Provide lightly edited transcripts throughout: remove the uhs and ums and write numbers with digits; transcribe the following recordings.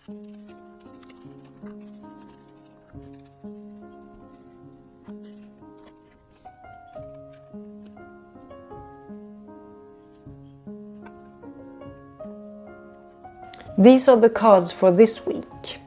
These are the cards for this week.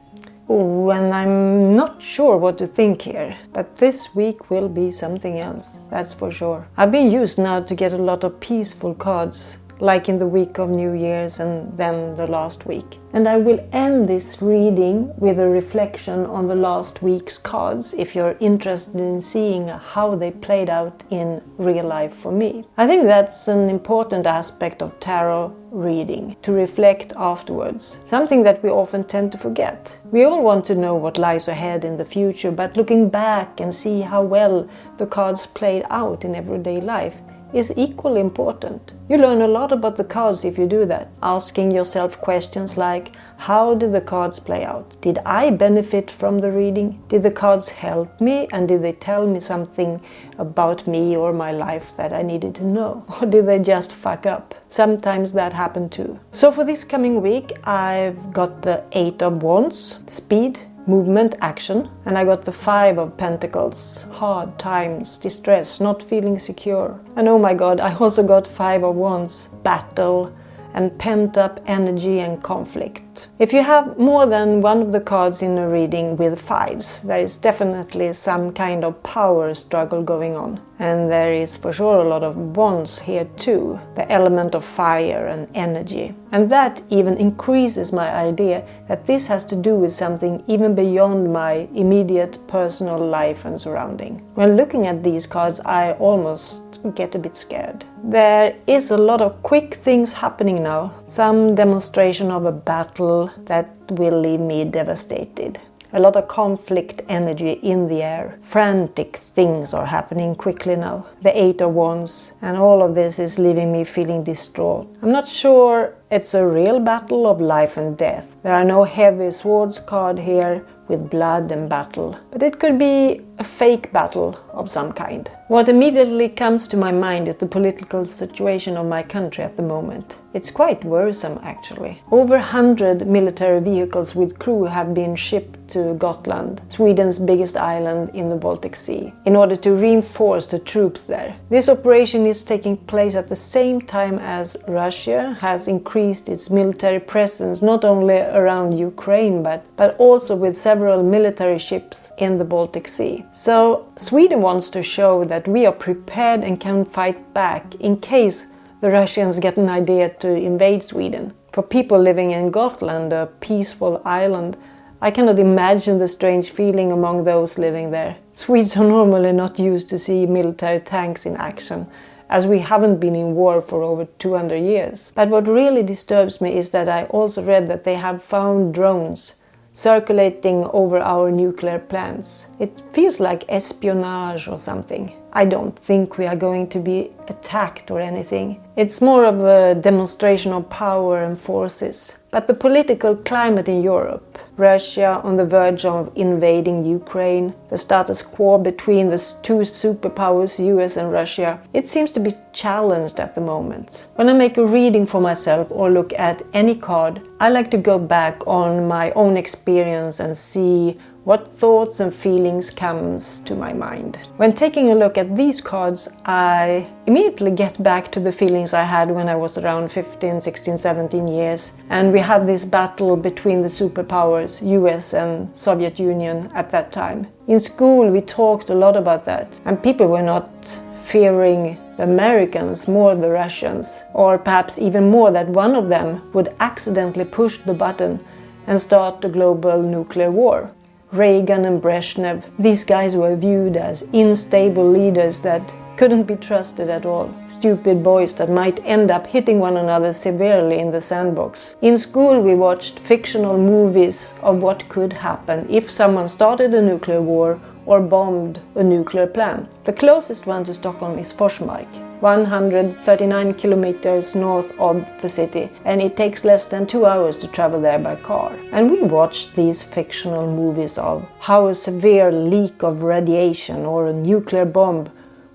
Oh, and I'm not sure what to think here, but this week will be something else, that's for sure. I've been used now to get a lot of peaceful cards, like in the week of New Year's and then the last week. And I will end this reading with a reflection on the last week's cards, if you're interested in seeing how they played out in real life for me. I think that's an important aspect of tarot reading, to reflect afterwards, something that we often tend to forget. We all want to know what lies ahead in the future, but looking back and see how well the cards played out in everyday life is equally important. You learn a lot about the cards if you do that, asking yourself questions like, how did the cards play out? Did I benefit from the reading? Did the cards help me, and did they tell me something about me or my life that I needed to know? Or did they just fuck up? Sometimes that happened too. So for this coming week I've got the 8 of Wands, speed, movement, action, and I got the 5 of Pentacles, hard times, distress, not feeling secure. And oh my god, I also got 5 of Wands, battle and pent-up energy and conflict. If you have more than one of the cards in a reading with 5s, there is definitely some kind of power struggle going on. And there is for sure a lot of wands here too, the element of fire and energy. And that even increases my idea that this has to do with something even beyond my immediate personal life and surrounding. When looking at these cards, I almost get a bit scared. There is a lot of quick things happening now, some demonstration of a battle that will leave me devastated. A lot of conflict energy in the air. Frantic things are happening quickly now. The 8 of Wands, and all of this is leaving me feeling distraught. I'm not sure it's a real battle of life and death. There are no heavy swords card here with blood and battle, but it could be a fake battle of some kind. What immediately comes to my mind is the political situation of my country at the moment. It's quite worrisome actually. Over 100 military vehicles with crew have been shipped to Gotland, Sweden's biggest island in the Baltic Sea, in order to reinforce the troops there. This operation is taking place at the same time as Russia has increased its military presence not only around Ukraine but also with several military ships in the Baltic Sea. So Sweden wants to show that we are prepared and can fight back in case the Russians get an idea to invade Sweden. For people living in Gotland, a peaceful island, I cannot imagine the strange feeling among those living there. Swedes are normally not used to see military tanks in action, as we haven't been in war for over 200 years. But what really disturbs me is that I also read that they have found drones circulating over our nuclear plants. It feels like espionage or something. I don't think we are going to be attacked or anything. It's more of a demonstration of power and forces. But the political climate in Europe, Russia on the verge of invading Ukraine, the status quo between the two superpowers, US and Russia, it seems to be challenged at the moment. When I make a reading for myself or look at any card, I like to go back on my own experience and see what thoughts and feelings comes to my mind. When taking a look at these cards, I immediately get back to the feelings I had when I was around 15, 16, 17 years, and we had this battle between the superpowers, US and Soviet Union at that time. In school we talked a lot about that, and people were not fearing the Americans, more the Russians, or perhaps even more that one of them would accidentally push the button and start a global nuclear war. Reagan and Brezhnev, these guys were viewed as unstable leaders that couldn't be trusted at all. Stupid boys that might end up hitting one another severely in the sandbox. In school we watched fictional movies of what could happen if someone started a nuclear war or bombed a nuclear plant. The closest one to Stockholm is Forsmark, 139 kilometers north of the city, and it takes less than 2 hours to travel there by car. And we watched these fictional movies of how a severe leak of radiation or a nuclear bomb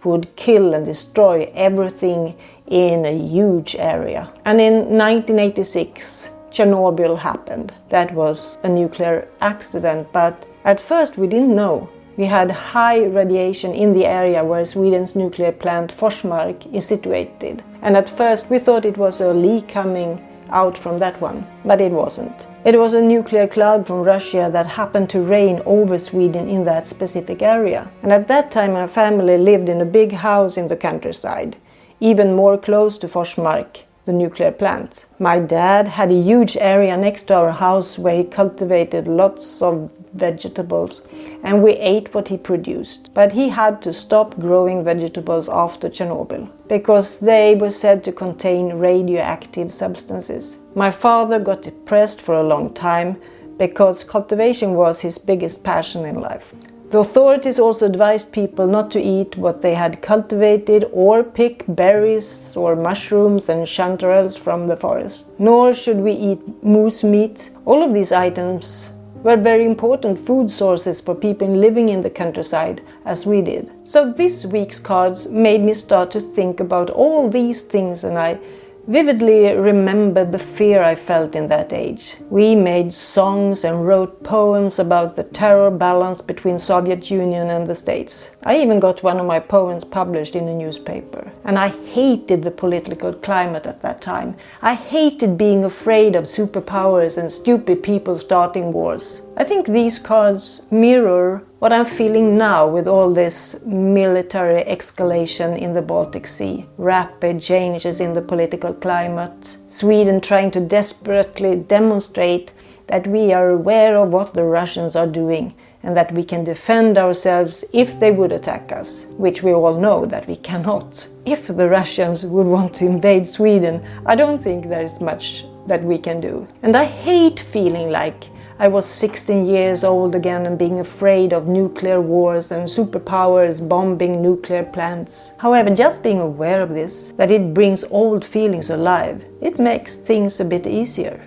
would kill and destroy everything in a huge area. And in 1986, Chernobyl happened. That was a nuclear accident, but at first we didn't know. We had high radiation in the area where Sweden's nuclear plant Forsmark is situated. And at first we thought it was a leak coming out from that one, but it wasn't. It was a nuclear cloud from Russia that happened to rain over Sweden in that specific area. And at that time our family lived in a big house in the countryside, even more close to Forsmark, the nuclear plant. My dad had a huge area next to our house where he cultivated lots of vegetables, and we ate what he produced. But he had to stop growing vegetables after Chernobyl because they were said to contain radioactive substances. My father got depressed for a long time because cultivation was his biggest passion in life. The authorities also advised people not to eat what they had cultivated or pick berries or mushrooms and chanterelles from the forest. Nor should we eat moose meat. All of these items were very important food sources for people living in the countryside, as we did. So this week's cards made me start to think about all these things, and I vividly remembered the fear I felt in that age. We made songs and wrote poems about the terror balance between Soviet Union and the States. I even got one of my poems published in a newspaper. And I hated the political climate at that time. I hated being afraid of superpowers and stupid people starting wars. I think these cards mirror what I'm feeling now with all this military escalation in the Baltic Sea, rapid changes in the political climate, Sweden trying to desperately demonstrate that we are aware of what the Russians are doing and that we can defend ourselves if they would attack us, which we all know that we cannot. If the Russians would want to invade Sweden, I don't think there is much that we can do. And I hate feeling like I was 16 years old again and being afraid of nuclear wars and superpowers bombing nuclear plants. However, just being aware of this, that it brings old feelings alive, it makes things a bit easier.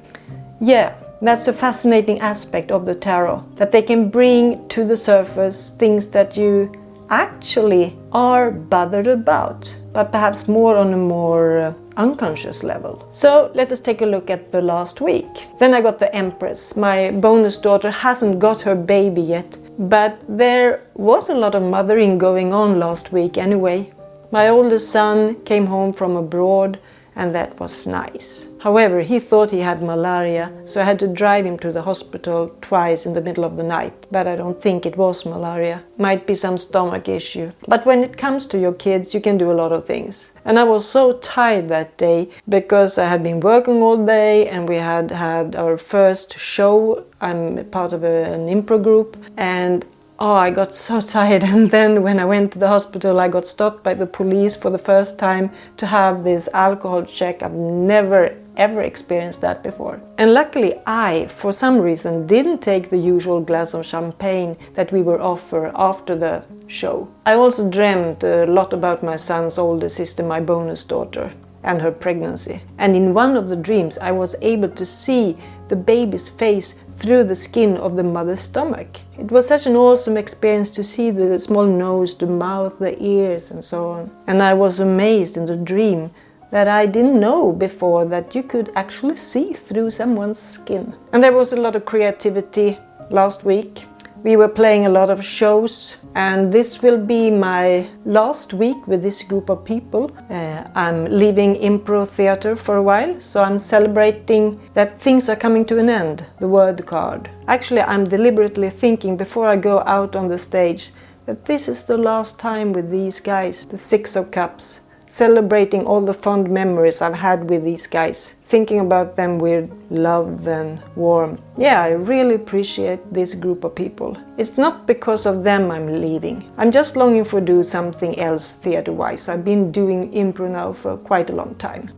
Yeah, that's a fascinating aspect of the tarot, that they can bring to the surface things that you actually are bothered about, but perhaps more on a more unconscious level. So let us take a look at the last week. Then I got the Empress. My bonus daughter hasn't got her baby yet, but there was a lot of mothering going on last week anyway. My oldest son came home from abroad, and that was nice. However, he thought he had malaria, so I had to drive him to the hospital twice in the middle of the night. But I don't think it was malaria. Might be some stomach issue. But when it comes to your kids, you can do a lot of things. And I was so tired that day because I had been working all day and we had had our first show. I'm part of an improv group, and I got so tired, and then when I went to the hospital I got stopped by the police for the first time to have this alcohol check. I've never ever experienced that before. And luckily I, for some reason, didn't take the usual glass of champagne that we were offered after the show. I also dreamt a lot about my son's older sister, my bonus daughter, and her pregnancy. And in one of the dreams I was able to see the baby's face through the skin of the mother's stomach. It was such an awesome experience to see the small nose, the mouth, the ears and so on. And I was amazed in the dream that I didn't know before that you could actually see through someone's skin. And there was a lot of creativity last week. We were playing a lot of shows, and this will be my last week with this group of people. I'm leaving improv theater for a while, so I'm celebrating that things are coming to an end, the word card. Actually, I'm deliberately thinking before I go out on the stage that this is the last time with these guys, the Six of Cups, celebrating all the fond memories I've had with these guys, thinking about them with love and warmth. Yeah, I really appreciate this group of people. It's not because of them I'm leaving. I'm just longing for do something else theater-wise. I've been doing improv now for quite a long time.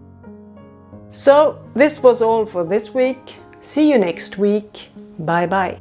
So, this was all for this week. See you next week. Bye bye.